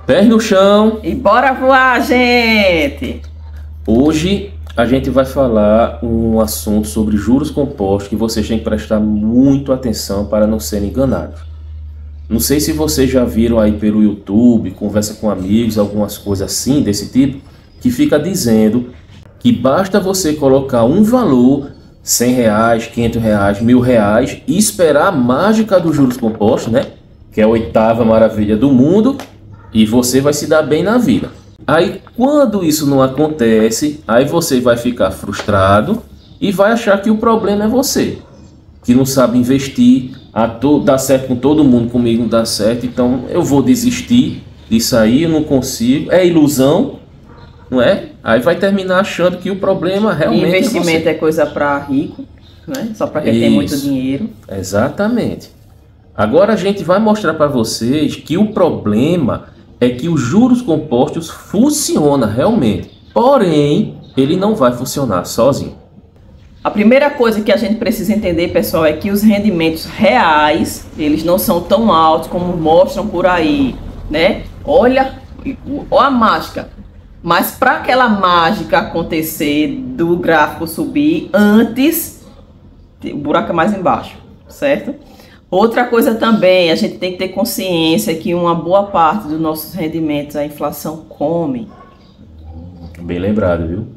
Pés no chão. E bora voar, gente! Hoje a gente vai falar um assunto sobre juros compostos que vocês têm que prestar muito atenção para não serem enganados. Não sei se vocês já viram aí pelo YouTube, conversa com amigos, algumas coisas assim desse tipo, que fica dizendo que basta você colocar um valor, R$100, R$500, R$1.000 e esperar a mágica dos juros compostos, né? Que é a oitava maravilha do mundo, e você vai se dar bem na vida. Aí quando isso não acontece, aí você vai ficar frustrado e vai achar que o problema é você, que não sabe investir, dá certo com todo mundo, comigo não dá certo, então eu vou desistir disso aí, eu não consigo, é ilusão, não é? Aí vai terminar achando que o problema realmente Investimento é é coisa para rico, né? Só para quem tem muito dinheiro. Exatamente. Agora a gente vai mostrar para vocês que o problema é que os juros compostos funcionam realmente, porém ele não vai funcionar sozinho. A primeira coisa que a gente precisa entender, pessoal, é que os rendimentos reais, eles não são tão altos como mostram por aí, né? Olha a mágica. Mas para aquela mágica acontecer, do gráfico subir, antes, o buraco é mais embaixo, certo? Outra coisa também, a gente tem que ter consciência que uma boa parte dos nossos rendimentos a inflação come. Bem lembrado, viu?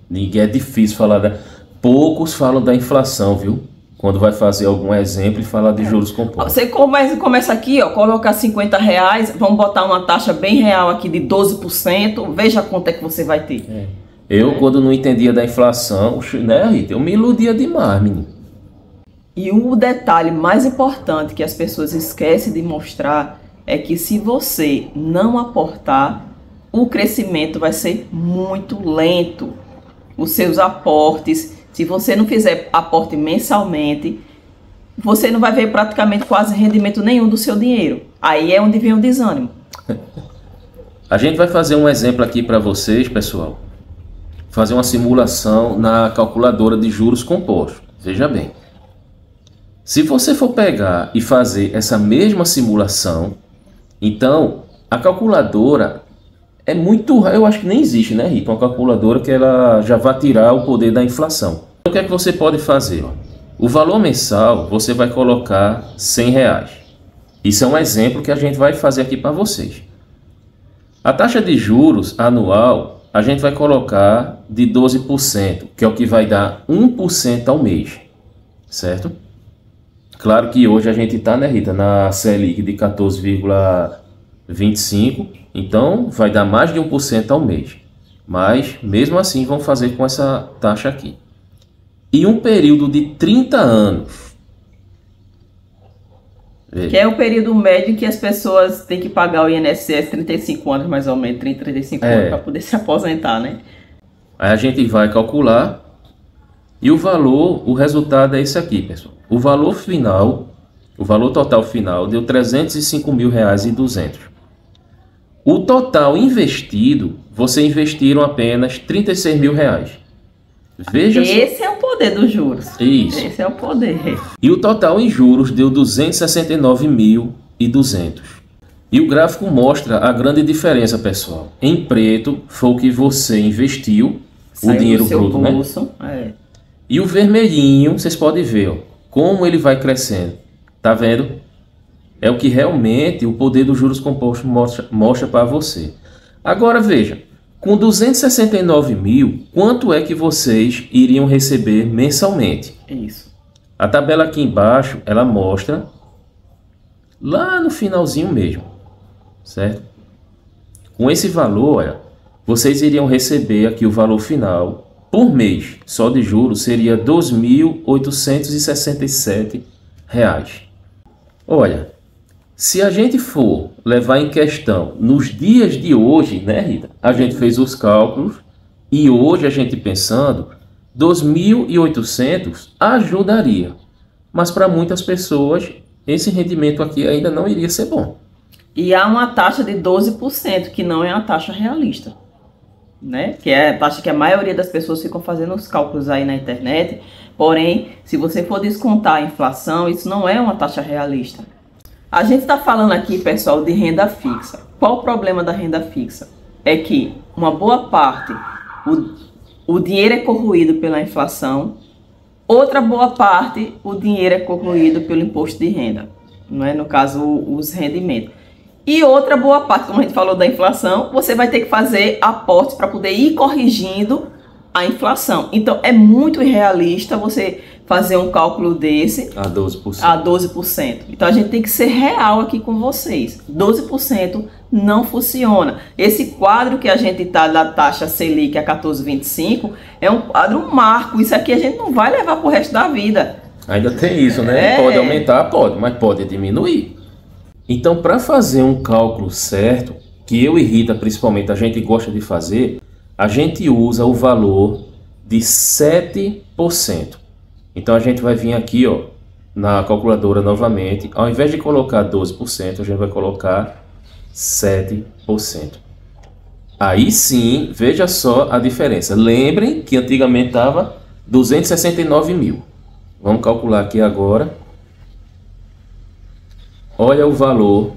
Ninguém é difícil falar Poucos falam da inflação, viu? Quando vai fazer algum exemplo e falar de juros compostos. Você começa aqui, ó, colocar R$50, vamos botar uma taxa bem real aqui de 12%, veja quanto é que você vai ter. Quando não entendia da inflação, né, Rita? Eu me iludia demais, menino. E o detalhe mais importante que as pessoas esquecem de mostrar é que se você não aportar, o crescimento vai ser muito lento. Os seus aportes, se você não fizer aporte mensalmente, você não vai ver praticamente quase rendimento nenhum do seu dinheiro. Aí é onde vem o desânimo. A gente vai fazer um exemplo aqui para vocês, pessoal. Fazer uma simulação na calculadora de juros compostos. Veja bem. Se você for pegar e fazer essa mesma simulação, então a calculadora é muito... Eu acho que nem existe, né, Rita? Uma calculadora que ela já vai tirar o poder da inflação. Então, o que é que você pode fazer? O valor mensal você vai colocar R$100. Isso é um exemplo que a gente vai fazer aqui para vocês. A taxa de juros anual a gente vai colocar de 12%, que é o que vai dar 1% ao mês, certo? Claro que hoje a gente está, né, Rita, na Selic de 14,25%, então vai dar mais de 1% ao mês. Mas mesmo assim vamos fazer com essa taxa aqui. E um período de 30 anos. Veja. Que é o período médio que as pessoas têm que pagar o INSS 35 anos mais ou menos, 30, 35 anos para poder se aposentar, né? Aí a gente vai calcular e o valor, o resultado é esse aqui, pessoal. O valor final, o valor total final deu R$305.200. O total investido, vocês investiram apenas R$36.000. Veja só. Esse é o poder dos juros. Isso. Esse é o poder. E o total em juros deu R$269.200. E o gráfico mostra a grande diferença, pessoal. Em preto foi o que você investiu, saiu o dinheiro do seu bruto, bolso, né? E o vermelhinho, vocês podem ver, ó, como ele vai crescendo. Tá vendo? É o que realmente o poder dos juros compostos mostra para você. Agora veja, com 269 mil, quanto é que vocês iriam receber mensalmente? Isso. A tabela aqui embaixo, ela mostra lá no finalzinho mesmo, certo? Com esse valor, olha, vocês iriam receber aqui o valor final por mês, só de juros, seria R$ 2.867. Olha, se a gente for levar em questão nos dias de hoje, né, Rita? A gente fez os cálculos e hoje a gente pensando, 2.800 ajudaria. Mas para muitas pessoas, esse rendimento aqui ainda não iria ser bom. E há uma taxa de 12%, que não é uma taxa realista, né? Que é a taxa que a maioria das pessoas ficam fazendo os cálculos aí na internet. Porém, se você for descontar a inflação, isso não é uma taxa realista. A gente está falando aqui, pessoal, de renda fixa. Qual o problema da renda fixa? É que uma boa parte, o dinheiro é corroído pela inflação, outra boa parte, o dinheiro é corroído pelo imposto de renda, não é? No caso, os rendimentos. E outra boa parte, como a gente falou da inflação, você vai ter que fazer aportes para poder ir corrigindo a inflação. Então, é muito irrealista você fazer um cálculo desse a 12%. A 12%. Então, a gente tem que ser real aqui com vocês. 12% não funciona. Esse quadro que a gente está da taxa Selic a 14,25 é um quadro marco. Isso aqui a gente não vai levar para o resto da vida. Ainda tem isso, né? Pode aumentar, pode, mas pode diminuir. Então, para fazer um cálculo certo, que eu e Rita, principalmente, a gente gosta de fazer, a gente usa o valor de 7%. Então, a gente vai vir aqui, ó, na calculadora novamente. Ao invés de colocar 12%, a gente vai colocar 7%. Aí sim, veja só a diferença. Lembrem que antigamente estava 269 mil. Vamos calcular aqui agora. Olha o valor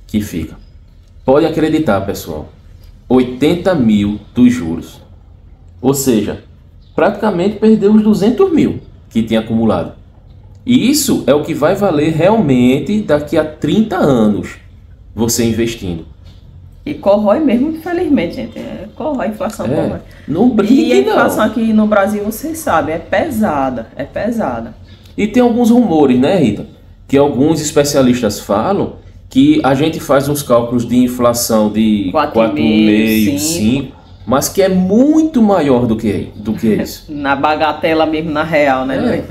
que fica. Pode acreditar, pessoal. 80 mil dos juros. Ou seja, praticamente perdeu os 200 mil que tinha acumulado. E isso é o que vai valer realmente daqui a 30 anos você investindo. E corrói mesmo, infelizmente, gente. Corrói, a inflação corrói. Não brinque, e a inflação aqui no Brasil, vocês sabem, é pesada. É pesada. E tem alguns rumores, né, Rita? Que alguns especialistas falam que a gente faz uns cálculos de inflação de 4,5%, 5%, mas que é muito maior do que isso. Na bagatela mesmo, na real, né?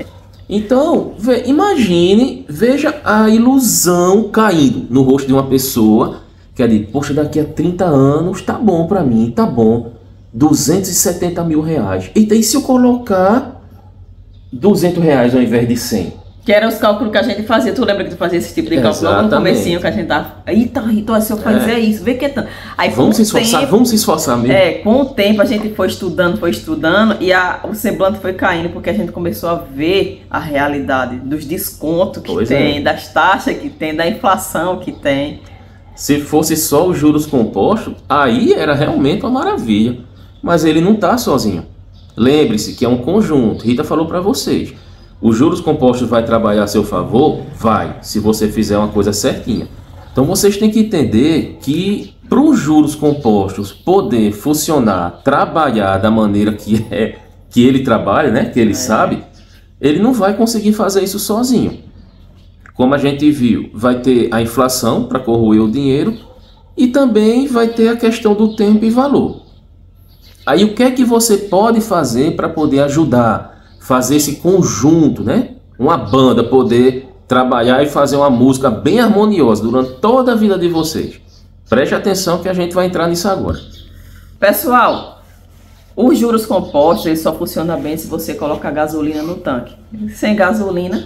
Então, imagine, veja a ilusão caindo no rosto de uma pessoa que é de, poxa, daqui a 30 anos tá bom pra mim, tá bom, 270 mil reais. E se eu colocar 200 reais ao invés de 100? Que eram os cálculos que a gente fazia. Tu lembra que tu fazia esse tipo de cálculo logo no comecinho que a gente tava... Eita, Rita, se eu fazer isso, vê que é tanto. Aí, vamos se esforçar mesmo. Com o tempo a gente foi estudando e o semblante foi caindo, porque a gente começou a ver a realidade dos descontos que tem, das taxas que tem, da inflação que tem. Se fosse só os juros compostos, aí era realmente uma maravilha. Mas ele não está sozinho. Lembre-se que é um conjunto. Rita falou para vocês. Os juros compostos vai trabalhar a seu favor? Vai, se você fizer uma coisa certinha. Então vocês têm que entender que para os juros compostos poder funcionar, trabalhar da maneira que ele trabalha, né, que ele sabe, ele não vai conseguir fazer isso sozinho. Como a gente viu, vai ter a inflação para corroer o dinheiro e também vai ter a questão do tempo e valor. Aí o que é que você pode fazer para poder ajudar? Fazer esse conjunto, né? Uma banda poder trabalhar e fazer uma música bem harmoniosa durante toda a vida de vocês. Preste atenção que a gente vai entrar nisso agora. Pessoal, os juros compostos ele só funciona bem se você colocar gasolina no tanque. Sem gasolina,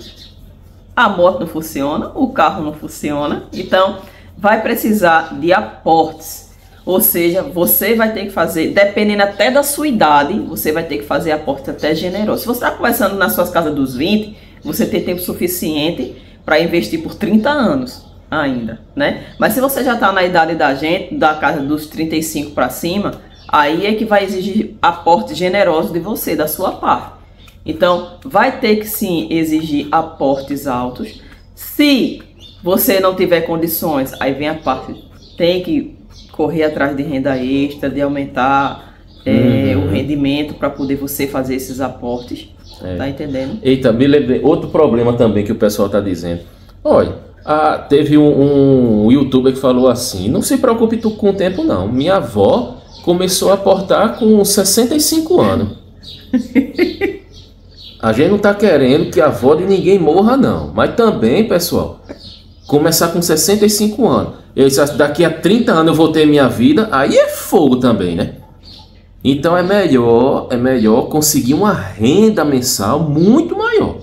a moto não funciona, o carro não funciona. Então, vai precisar de aportes. Ou seja, você vai ter que fazer, dependendo até da sua idade, você vai ter que fazer aportes até generosos. Se você está começando nas suas casas dos 20, você tem tempo suficiente para investir por 30 anos ainda, né? Mas se você já está na idade da gente, da casa dos 35 para cima, aí é que vai exigir aportes generosos de você, da sua parte. Então, vai ter que sim exigir aportes altos. Se você não tiver condições, aí vem a parte, tem que correr atrás de renda extra, de aumentar o rendimento para poder você fazer esses aportes. Tá entendendo? Eita, me lembrei, outro problema também que o pessoal tá dizendo. Olha, teve um youtuber que falou assim, não se preocupe com o tempo não. Minha avó começou a aportar com 65 anos. A gente não tá querendo que a avó de ninguém morra não. Mas também, pessoal, começar com 65 anos. Eu disse, daqui a 30 anos eu vou ter minha vida, aí é fogo também, né? Então é melhor conseguir uma renda mensal muito maior.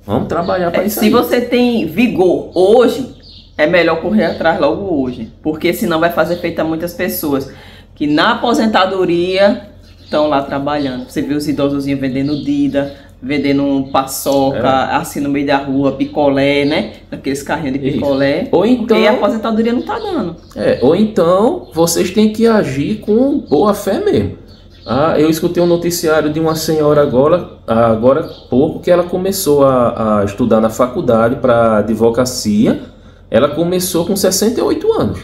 Vamos trabalhar para isso. Se você tem vigor hoje, é melhor correr atrás logo hoje. Porque senão vai fazer feito a muitas pessoas que na aposentadoria estão lá trabalhando. Você vê os idosozinhos vendendo Dida, vendendo paçoca, assim no meio da rua, picolé, né? Naqueles carrinhos de picolé. Ou então, porque a aposentadoria não tá dando. Ou então vocês têm que agir com boa fé mesmo. Eu escutei um noticiário de uma senhora agora há pouco, que ela começou a estudar na faculdade para advocacia. Ela começou com 68 anos.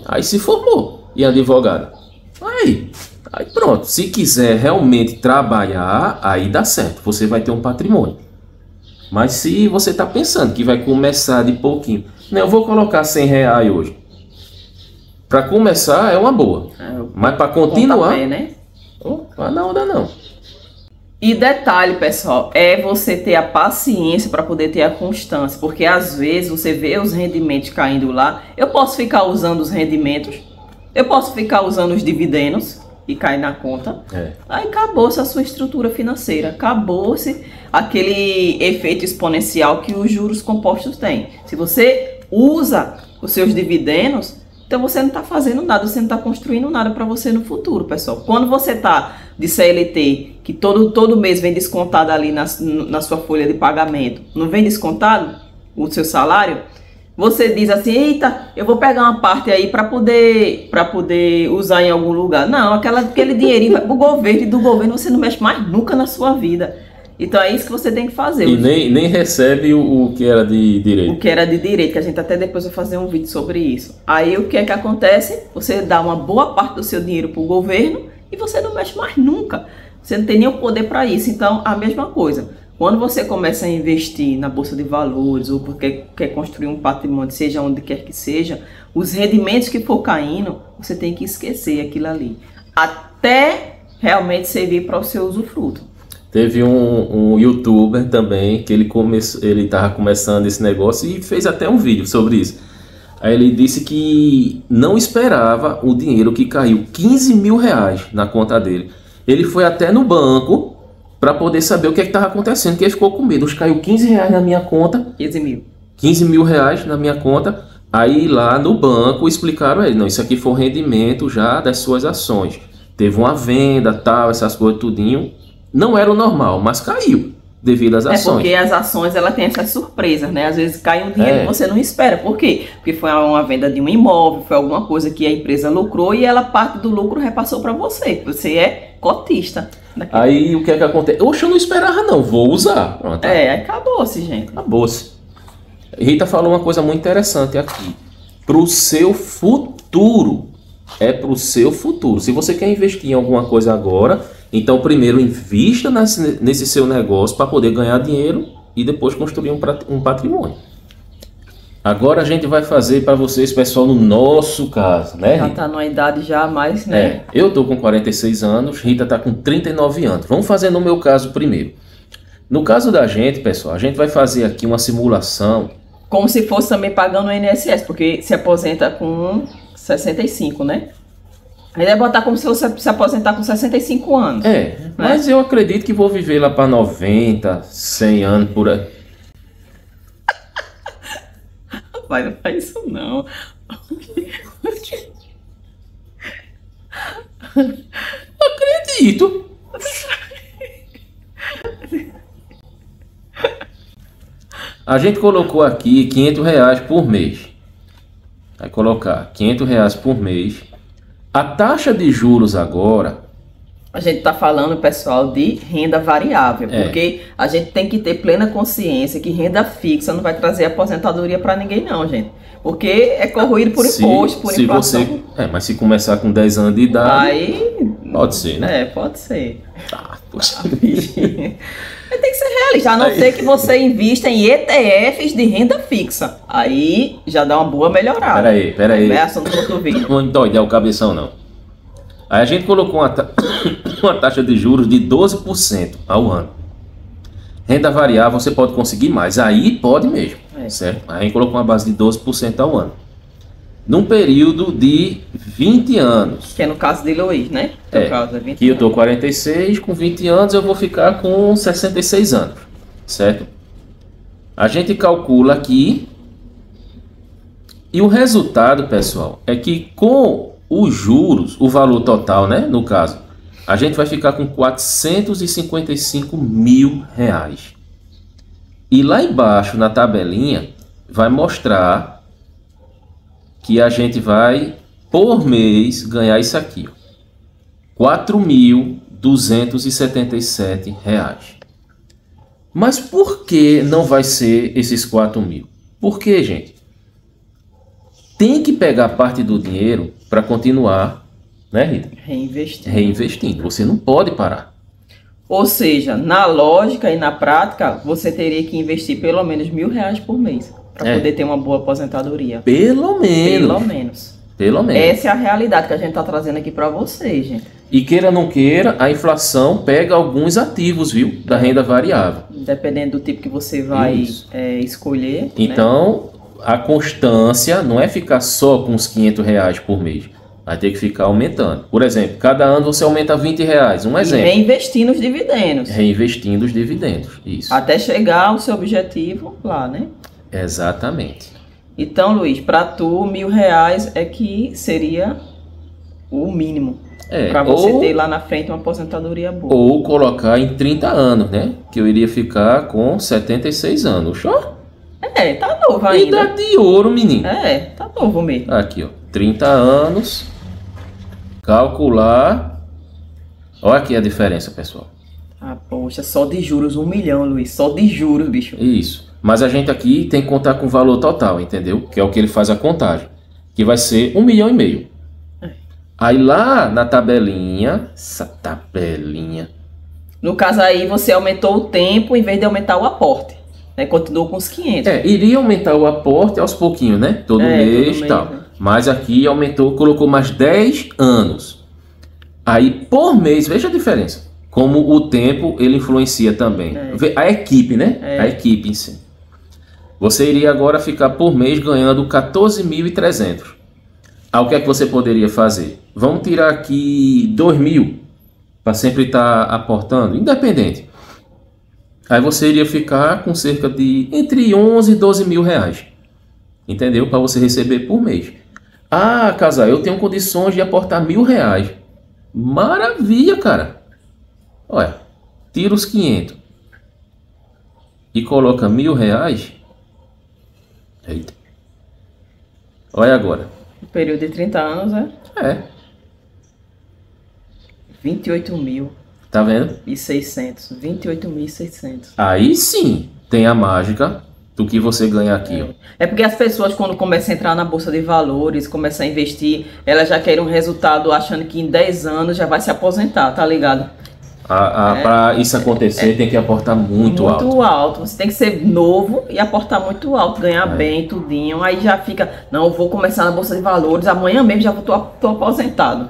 Aí se formou e advogada. Aí pronto, se quiser realmente trabalhar, aí dá certo, você vai ter um patrimônio. Mas se você está pensando que vai começar de pouquinho, não, eu vou colocar R$100 hoje. Para começar é uma boa, mas para continuar, Pontapé, né? Não dá onda não. E detalhe, pessoal, é você ter a paciência para poder ter a constância, porque às vezes você vê os rendimentos caindo lá. Eu posso ficar usando os rendimentos, eu posso ficar usando os dividendos e cair na conta. Aí acabou-se a sua estrutura financeira, acabou-se aquele efeito exponencial que os juros compostos têm. Se você usa os seus dividendos, então você não está fazendo nada, você não está construindo nada para você no futuro, pessoal. Quando você está de CLT, que todo mês vem descontado ali na sua folha de pagamento, não vem descontado o seu salário, você diz assim, eita, eu vou pegar uma parte aí para poder usar em algum lugar. Não, aquele dinheirinho vai pro governo, e do governo você não mexe mais nunca na sua vida. Então é isso que você tem que fazer. E nem recebe o que era de direito. O que era de direito, que a gente até depois vai fazer um vídeo sobre isso. Aí o que é que acontece? Você dá uma boa parte do seu dinheiro para o governo e você não mexe mais nunca. Você não tem nem o poder para isso. Então, a mesma coisa. Quando você começa a investir na Bolsa de Valores ou porque quer construir um patrimônio, seja onde quer que seja, os rendimentos que for caindo, você tem que esquecer aquilo ali. Até realmente servir para o seu usufruto. Teve um youtuber também que ele estava começando esse negócio e fez até um vídeo sobre isso. Aí ele disse que não esperava o dinheiro que caiu, R$15.000 na conta dele. Ele foi até no banco para poder saber o que estava acontecendo, porque ele ficou com medo. Caiu R$15 na minha conta. 15 mil. R$15.000 na minha conta. Aí lá no banco explicaram a ele, não, isso aqui foi o rendimento já das suas ações. Teve uma venda, tal, essas coisas tudinho. Não era o normal, mas caiu devido às ações. Porque as ações, ela tem essas surpresas, né? Às vezes cai um dinheiro que você não espera. Por quê? Porque foi uma venda de um imóvel, foi alguma coisa que a empresa lucrou e ela parte do lucro repassou para você. Você é cotista. Aí o que é que acontece? Oxe, eu não esperava não, vou usar. Pronto. Acabou-se, gente. Acabou-se. Rita falou uma coisa muito interessante aqui. Pro seu futuro. É pro seu futuro. Se você quer investir em alguma coisa agora, então primeiro invista nesse seu negócio para poder ganhar dinheiro e depois construir um patrimônio. Agora a gente vai fazer para vocês, pessoal, no nosso caso, né, Rita? Já tá numa idade já mais, né? Eu tô com 46 anos, Rita tá com 39 anos. Vamos fazer no meu caso primeiro. No caso da gente, pessoal, a gente vai fazer aqui uma simulação. Como se fosse também pagando o INSS, porque se aposenta com 65, né? A gente vai botar como se você se aposentar com 65 anos. Mas eu acredito que vou viver lá para 90, 100 anos por aí. Rapaz, não faz isso não. Acredito. A gente colocou aqui R$500 por mês. Vai colocar R$500 por mês. A taxa de juros agora... A gente está falando, pessoal, de renda variável, porque a gente tem que ter plena consciência que renda fixa não vai trazer aposentadoria para ninguém não, gente. Porque é corroído por imposto, por inflação. Mas se começar com 10 anos de idade... Aí... Pode ser, né? Pode ser. Poxa. Tem que ser realista, a não ser que você invista em ETFs de renda fixa. Aí já dá uma boa melhorada. Peraí. Não é assunto do outro vídeo. Não dói o cabeção, não. Aí a gente colocou uma taxa de juros de 12% ao ano. Renda variável você pode conseguir mais. Aí pode mesmo, certo? Aí a gente colocou uma base de 12% ao ano. Num período de 20 anos. Que é no caso de Luiz, né? Caso é 20 que eu tô 46, com 20 anos eu vou ficar com 66 anos, certo? A gente calcula aqui e o resultado, pessoal, é que com os juros, o valor total, né, no caso, a gente vai ficar com R$ 455 mil. E lá embaixo na tabelinha vai mostrar que a gente vai por mês ganhar isso aqui, ó, R$ 4.277. Mas por que não vai ser esses 4 mil? Por quê, gente? Tem que pegar parte do dinheiro para continuar, né, Rita? Reinvestindo. Você não pode parar. Ou seja, na lógica e na prática, você teria que investir pelo menos R$ 1.000 por mês para poder ter uma boa aposentadoria. Pelo menos. Pelo menos. Pelo menos. Essa é a realidade que a gente está trazendo aqui para vocês, gente. E queira ou não queira, a inflação pega alguns ativos, viu? Da renda variável. Dependendo do tipo que você vai escolher. Então, a constância não é ficar só com os R$ 500 por mês. Vai ter que ficar aumentando. Por exemplo, cada ano você aumenta R$ 20. Um exemplo. E reinvestindo os dividendos. Reinvestindo os dividendos, isso. Até chegar ao seu objetivo lá, né? Exatamente. Então, Luiz, para tu, R$ 1.000 é que seria o mínimo. Para você ter lá na frente uma aposentadoria boa. Ou colocar em 30 anos, né? Que eu iria ficar com 76 anos. Show? Tá novo ainda. Idade de ouro, menino. Tá novo mesmo. Aqui, ó. 30 anos. Calcular. Olha aqui a diferença, pessoal. Poxa, só de juros 1 milhão, Luiz. Só de juros, bicho. Isso. Mas a gente aqui tem que contar com o valor total, entendeu? Que é o que ele faz a contagem. Que vai ser 1,5 milhão. Aí lá na tabelinha, essa tabelinha. No caso aí você aumentou o tempo em vez de aumentar o aporte, né? Continuou com os 500. Iria aumentar o aporte aos pouquinhos, né? Todo mês e tal. Né? Mas aqui aumentou, colocou mais 10 anos. Aí por mês, veja a diferença. Como o tempo ele influencia também. A equipe, né? A equipe em si. Você iria agora ficar por mês ganhando 14.300. O que é que você poderia fazer? Vamos tirar aqui 2 mil para sempre estar aportando, independente. Aí você iria ficar com cerca de entre 11 e 12 mil reais. Entendeu? Para você receber por mês. Casal, eu tenho condições de aportar R$ 1.000. Maravilha, cara. Olha, tira os 500 e coloca R$ 1.000. Eita. Olha agora. Um período de 30 anos, 28 mil. Tá vendo? E 600. 28.600. Aí sim tem a mágica do que você ganha aqui. É porque as pessoas, quando começam a entrar na bolsa de valores, começam a investir, elas já querem um resultado achando que em 10 anos já vai se aposentar, tá ligado? Para isso acontecer, tem que aportar muito alto. Muito alto. Você tem que ser novo e aportar muito alto, ganhar bem, tudinho. Aí já fica, não, eu vou começar na bolsa de valores, amanhã mesmo já tô aposentado.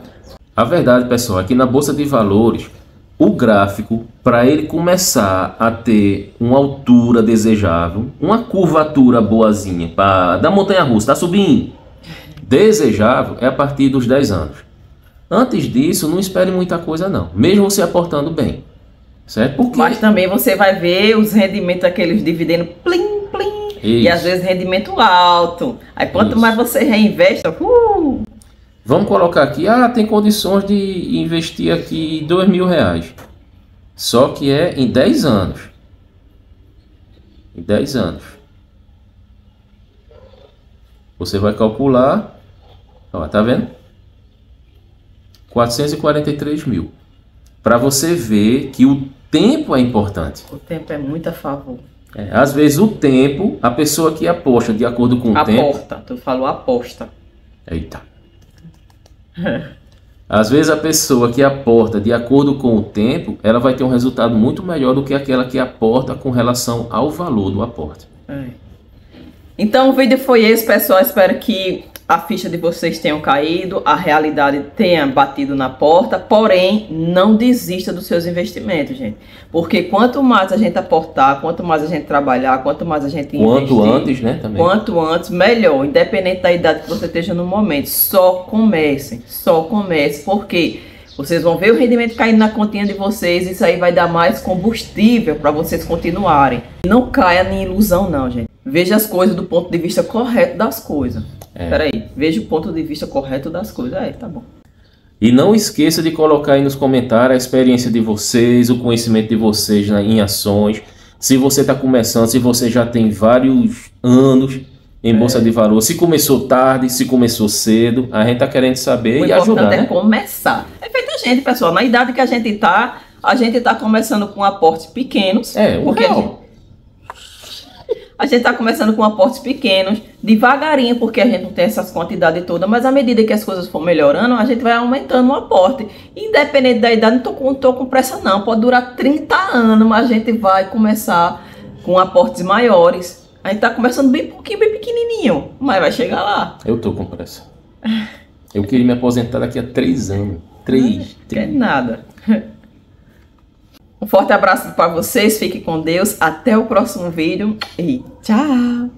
A verdade, pessoal, é que na bolsa de valores, o gráfico, para ele começar a ter uma altura desejável, uma curvatura boazinha, da montanha-russa, tá subindo, desejável, é a partir dos 10 anos. Antes disso, não espere muita coisa não, mesmo você aportando bem, certo? Porque... Mas também você vai ver os rendimentos daqueles dividendos, plim, plim, e às vezes rendimento alto. Aí quanto mais você reinveste, Vamos colocar aqui, tem condições de investir aqui R$ 2.000, só que é em 10 anos. Em 10 anos. Você vai calcular, tá vendo? 443 mil. Para você ver que o tempo é importante. O tempo é muito a favor. Às vezes o tempo, a pessoa que aposta de acordo com o tempo... Aposta, tu falou aposta. Eita. Às vezes a pessoa que aporta de acordo com o tempo, ela vai ter um resultado muito melhor do que aquela que aporta com relação ao valor do aporte. Então o vídeo foi esse, pessoal. Espero que a ficha de vocês tenham caído, a realidade tenha batido na porta, porém, não desista dos seus investimentos, gente. Porque quanto mais a gente aportar, quanto mais a gente trabalhar, quanto mais a gente investir... Quanto antes, né, também. Quanto antes, melhor. Independente da idade que você esteja no momento. Só comecem, porque vocês vão ver o rendimento caindo na continha de vocês, isso aí vai dar mais combustível para vocês continuarem. Não caia em ilusão não, gente. Veja as coisas do ponto de vista correto das coisas. Peraí, veja o ponto de vista correto das coisas. Tá bom. E não esqueça de colocar aí nos comentários a experiência de vocês, o conhecimento de vocês em ações. Se você está começando, se você já tem vários anos em Bolsa de Valores, se começou tarde, se começou cedo, a gente está querendo saber e ajudar. O importante é começar. É feito a gente, pessoal. Na idade que a gente está começando com aportes pequenos. A gente está começando com aportes pequenos, devagarinho, porque a gente não tem essas quantidades todas, mas à medida que as coisas for melhorando, a gente vai aumentando o aporte. Independente da idade, não tô com pressa não, pode durar 30 anos, mas a gente vai começar com aportes maiores. A gente está começando bem pouquinho, bem pequenininho, mas vai chegar lá. Eu tô com pressa. Eu queria me aposentar daqui a 3 anos. 3. Não quer nada. Um forte abraço para vocês, fiquem com Deus, até o próximo vídeo e tchau!